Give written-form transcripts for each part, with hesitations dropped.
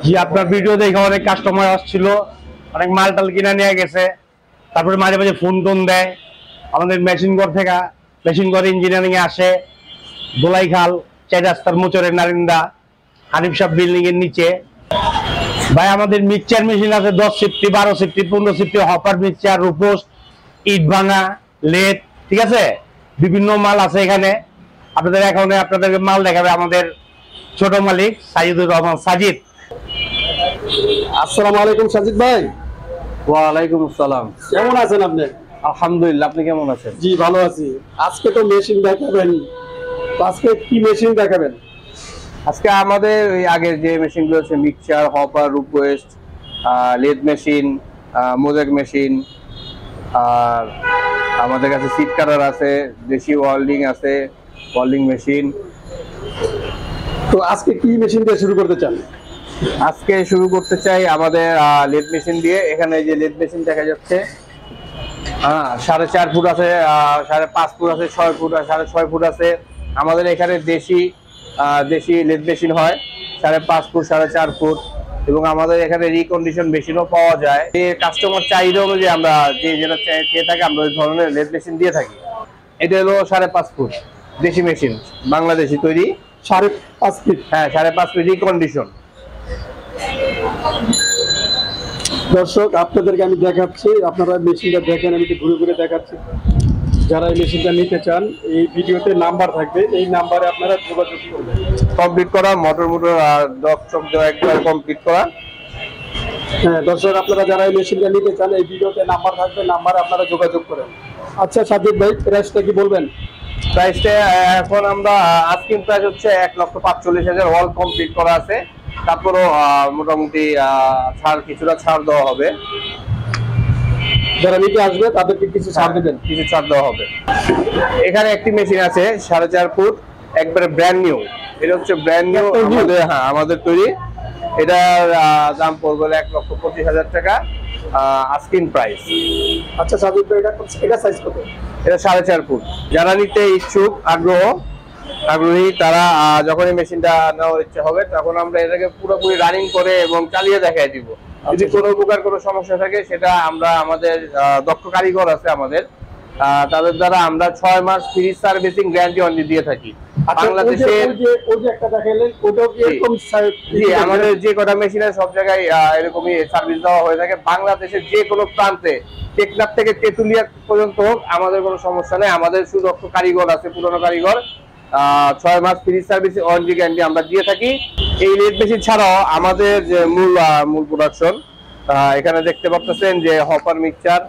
জি, আপনার ভিডিও দেখে অনেক কাস্টমার আসছিল, অনেক মালটাল কিনে নিয়ে গেছে। তারপরে মাঝে মাঝে ফোন টোন দেয় আমাদের মেশিন ঘর থেকে। মেশিন ঘর ইঞ্জিনিয়ারিং এ আসে, গোলাইখাল 4 রাস্তার মোচরের নারিন্দা হানিফ সাহেব বিল্ডিং এর নিচে। ভাই আমাদের মিক্সচার মেশিন আছে 10 সিফটি, 12 সিফটি, 15 সিফটি, হপার মিক্সচার, রুপোস্ট, ইট ভাঙা, লেদ, ঠিক আছে, বিভিন্ন মাল আছে এখানে। আপনাদেরকে মাল দেখাবে আমাদের ছোট মালিক সাজিদুর রহমান সাজিদ। আসসালামু আলাইকুম সাজিদ ভাই। ওয়ালাইকুম আসসালাম। কেমন আছেন আপনি? আলহামদুলিল্লাহ, আপনি কেমন আছেন? জি ভালো আছি। আজকে তো মেশিন দেখাবেন, তো আজকে কি মেশিন দেখাবেন? আজকে আমাদের ওই আগের যে মেশিনগুলো আছে, মিক্সচার, হপার, রুপোয়েস্ট, লেদ মেশিন, মোজাক মেশিন, আর আমাদের কাছে সিট কাটার আছে, দেশি ওয়েল্ডিং আছে, ওয়েল্ডিং মেশিন। তো আজকে কি মেশিন দিয়ে শুরু করতে চান? আজকে শুরু করতে চাই আমাদের লেদ মেশিন দিয়ে। এখানে যে লেদ মেশিন দেখা যাচ্ছে, 4.5 ফুট আছে, 5.5 ফুট আছে, 6 ফুট, 6.5 ফুট আছে। আমাদের এখানে দেশি লেদ মেশিন হয় 5.5 ফুট, 4.5 ফুট, এবং আমাদের এখানে রিকন্ডিশন মেশিনও পাওয়া যায়। যে কাস্টমার চাহিদা অনুযায়ী আমরা যেটা চেয়ে থাকি আমরা ওই ধরনের লেদ মেশিন দিয়ে থাকি। এটা হলো 5.5 ফুট দেশি মেশিন, বাংলাদেশি তৈরি। 5.5 ফিট? হ্যাঁ, 5.5 ফিট রিকন্ডিশন। দর্শক আপনাদেরকে আমি দেখাচ্ছি, আপনারা মেশিনটা দেখেন, আমি একটু ঘুরে ঘুরে দেখাচ্ছি। যারা এই মেশিনটা নিতে চান, এই ভিডিওতে নাম্বার থাকবে, এই নাম্বারে আপনারা যোগাযোগ করবেন। কমপ্লিট করা মোটর আর ডক চক দেওয়া একবার কমপ্লিট করা। হ্যাঁ দর্শক, আপনারা যারা এই মেশিনটা নিতে চান, এই ভিডিওতে নাম্বার থাকবে, নাম্বারে আপনারা যোগাযোগ করেন। আচ্ছা সাজিদ ভাই, প্রাইসটা কি বলবেন? প্রাইসটা এখন আমরা আস্কিং প্রাইস হচ্ছে 1,45,000, অল কমপ্লিট করা আছে। তারপরও মোটামুটি কিছুটা ছাড় দেওয়া হবে। যারা নিতে আসবে তাদেরকে কিছু ছাড় দেবেন? কিছু ছাড় দেওয়া হবে। এখানে একটি মেশিন আছে 4.5 ফুট, একবারে ব্র্যান্ড নিউ। এটা হচ্ছে ব্র্যান্ড নিউ আমাদের তৈরি। এটার দাম পড়বে 1,25,000 টাকা, আস্কিং প্রাইস। আচ্ছা সাজিদ ভাই, এটা সাইজ কত? এটা 4.5 ফুট। যারা নিতে ইচ্ছুক, আগ্রহী, তারা যখন এই মেশিনটা নেওয়ার ইচ্ছা হবে তখন আমরা এটাকে পুরোপুরি রানিং করে এবং চালিয়ে দেখাই দিব। যদি কোনো প্রকার কোনো সমস্যা থাকে সেটা আমরা আমাদের দক্ষ কারিগর আছে আমাদের, তাদের দ্বারা আমরা 6 মাস ফ্রি সার্ভিসিং গ্যারান্টি ওয়ারেন্টি দিয়ে থাকি। বাংলাদেশে আমাদের যে কটা মেশিন আছে সব জায়গায় এরকমই সার্ভিস দেওয়া হয়ে থাকে। বাংলাদেশের যে কোনো প্রান্তে, টেকনাফ থেকে তেতুলিয়া পর্যন্ত হোক, আমাদের কোনো সমস্যা নেই। আমাদের সুদক্ষ কারিগর আছে, পুরনো কারিগর। 6 মাস ফ্রি সার্ভিস ওয়ারেন্টি গ্যারান্টি আমরা দিয়ে থাকি। এই লেদ মেশিন ছাড়াও আমাদের যে মূল প্রোডাকশন, এখানে দেখতে পাচ্ছেন যে হপার মিক্সচার,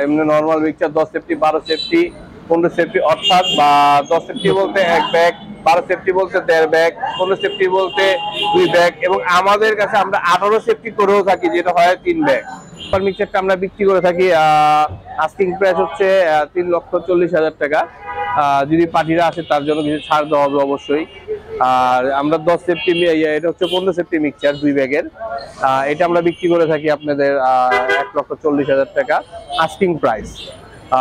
এমনি normal mixture 10 safety, 12 safety, 15 safety, অর্থাৎ 10 সেফটি বলতে 1 ব্যাগ, 12 সেফটি বলতে 1.5 ব্যাগ, 15 সেফটি বলতে 2 ব্যাগ, এবং আমাদের কাছে আমরা 18 সেফটি করেও থাকি, যেটা হয় 3 ব্যাগ। হপার মিক্সচারটা আমরা বিক্রি করে থাকি, আস্কিং প্রাইস হচ্ছে 3,40,000 টাকা। যদি পার্টিরা আসে তার জন্য কিছু ছাড় দেওয়া হবে অবশ্যই। আর আমরা 10 সেফটি, এটা হচ্ছে 15 সেফটি মিক্সচার 2 ব্যাগের, এটা আমরা বিক্রি করে থাকি আপনাদের 1,40,000 টাকা আস্কিং প্রাইস।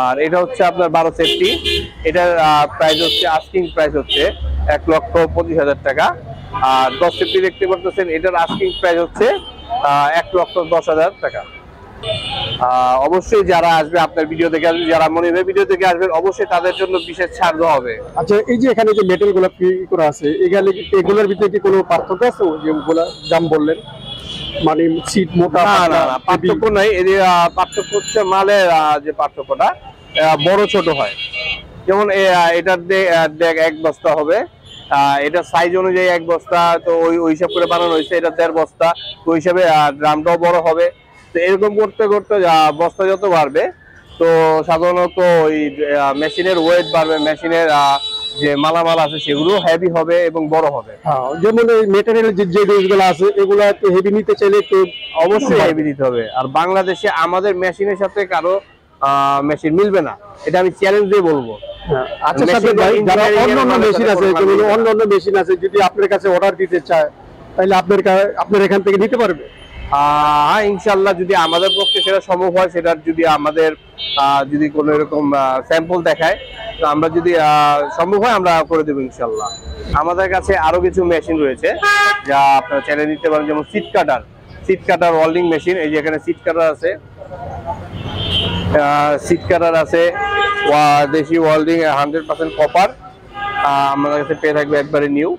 আর এটা হচ্ছে আপনার 12 সেফটি, এটার প্রাইস হচ্ছে আস্কিং প্রাইস হচ্ছে 1,25,000 টাকা। আর 10 সেফটি দেখতে পাচ্ছেন, এটার আস্কিং প্রাইস হচ্ছে 1,10,000 টাকা। অবশ্যই যারা আসবে আপনার ভিডিও দেখে আসবে, যারা মনিরের ভিডিও দেখে আসবেন, অবশ্যই তাদের জন্য বিশেষ ছাড় দেওয়া হবে। আচ্ছা, এই যে এখানে যে মেটাল গুলো করা আছে, এগুলোর ভিতরে কি কোনো পার্থক্য আছে? যেগুলো দাম বললেন, মানে সিট মোটা? না, পার্থক্য নাই। এদের পার্থক্য হচ্ছে মালের যে পার্থক্যটা বড় ছোট হয়। যেমন এটার দেখ 1 বস্তা হবে, এটা সাইজ অনুযায়ী 1 বস্তা, তো ওই হিসাব করে বানানো হয়েছে। এটা 1.5 বস্তা, তো ওই হিসাবে ড্রামটাও বড় হবে। তো এরকম করতে করতে বস্তা যত বাড়বে, তো সাধারণত ওই মেশিনের ওয়েট বাড়বে, মেশিনের যে মালামাল আছে সেগুলো হেভি হবে এবং বড় হবে। যেমন এই মেটেরিয়াল যে জিনিসগুলো আছে, এগুলো একটু হেভি নিতে চাইলে একটু অবশ্যই হেভি দিতে হবে। আর বাংলাদেশে আমাদের মেশিনের সাথে কারো মেশিন মিলবে না, এটা আমি চ্যালেঞ্জ দিয়ে বলবো। আচ্ছা সাজিদ ভাই, যারা অন্যান্য মেশিন আছে, যেগুলো অন্যান্য মেশিন আছে, যদি আপনার কাছে অর্ডার দিতে চায় তাহলে আপনার এখান থেকে নিতে পারবে? হ্যাঁ ইনশাল্লাহ, যদি আমাদের পক্ষে সেটা সম্ভব হয়, সেটার যদি আমাদের যদি কোনো এরকম স্যাম্পল দেখায়, তো আমরা যদি সম্ভব হয় আমরা করে দেবো ইনশাল্লাহ। আমাদের কাছে আরো কিছু মেশিন রয়েছে যা আপনারা চাইলে নিতে পারেন, যেমন সিট কাটার ওয়েল্ডিং মেশিন। এই যে এখানে সিট কাটার আছে, দেশি ওয়েল্ডিং 100% কপার আমাদের কাছে পেয়ে থাকবে একবারে নিউ।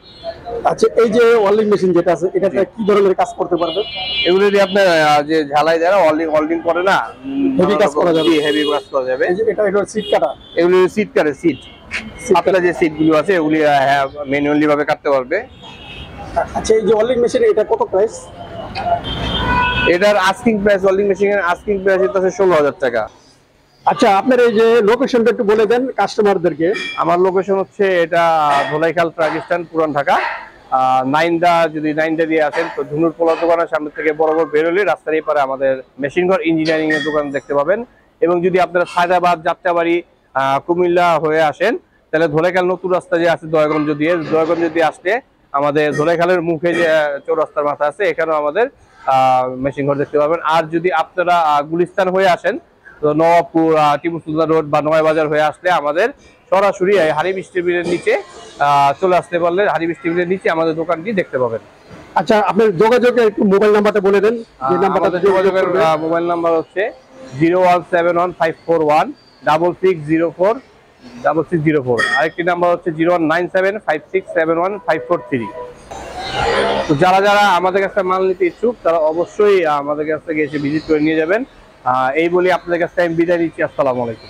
আচ্ছা, এই যে ওয়েল্ডিং মেশিন যেটা আছে, এটাতে কি ধরনের কাজ করতে পারবে? এগুলো দিয়ে আপনার যে ঝালাই যারা ওয়েল্ডিং করে না, হেভি কাজ করা যাবে। হেভি কাজ করা যাবে। এই যে এটা সিট কাটা, এগুলো সিট কাটে, আপনার যে সিট গুলো আছে এগুলি ম্যানুয়ালি ভাবে কাটতে পারবে। আচ্ছা, এই যে ওয়েল্ডিং মেশিন এটা কত প্রাইস? এটার আস্কিং প্রাইস, ওয়েল্ডিং মেশিনের আস্কিং প্রাইস হচ্ছে 16,000 টাকা। আচ্ছা, আপনার এই যে লোকেশনটা একটু বলে দেন কাস্টমারদেরকে। আমার লোকেশন হচ্ছে এটা ধোলাইখাল ট্রাক স্ট্যান্ড, পুরান ঢাকা। যদি নাইন্দা দিয়ে আসেন তো ধুনুর পোলা দোকানের সামনে থেকে বরাবর বেরোলে রাস্তার এপারে আমাদের মেশিন ঘর ইঞ্জিনিয়ারিং এর দোকান দেখতে পাবেন। এবং যদি আপনারা সায়দাবাদ, যাত্রাবাড়ি, কুমিল্লা হয়ে আসেন, তাহলে ধোলাইখাল নতুন রাস্তা যে আছে দয়াগঞ্জ দিয়ে আসলে আমাদের ধোলাইখালের মুখে যে চৌরাস্তার মাথা আছে, এখানেও আমাদের মেশিন ঘর দেখতে পাবেন। আর যদি আপনারা গুলিস্তান হয়ে আসেন, তো নবাবপুর, টিপু সুলতান রোড বা নয়াবাজার হয়ে আসলে আমাদের সরাসরি হারিবিস টেবিলের নিচে চলে আসতে পারলে হারিবিস টেবিলের নিচে আমাদের দোকানটি দেখতে পাবেন। আচ্ছা, আপনার যোগাযোগের একটু মোবাইল নাম্বারটা বলে দেন। যে নাম্বারটা যোগাযোগের মোবাইল নাম্বার হচ্ছে 01715416604। আরেকটি নাম্বার হচ্ছে 019756715543। তো যারা আমাদের কাছে মাল নিতে ইচ্ছুক তারা অবশ্যই আমাদের কাছ থেকে এসে ভিজিট করে নিয়ে যাবেন। এই বলি আপনাদের কাছে আমি বিদায় নিচ্ছি। আসসালামু আলাইকুম।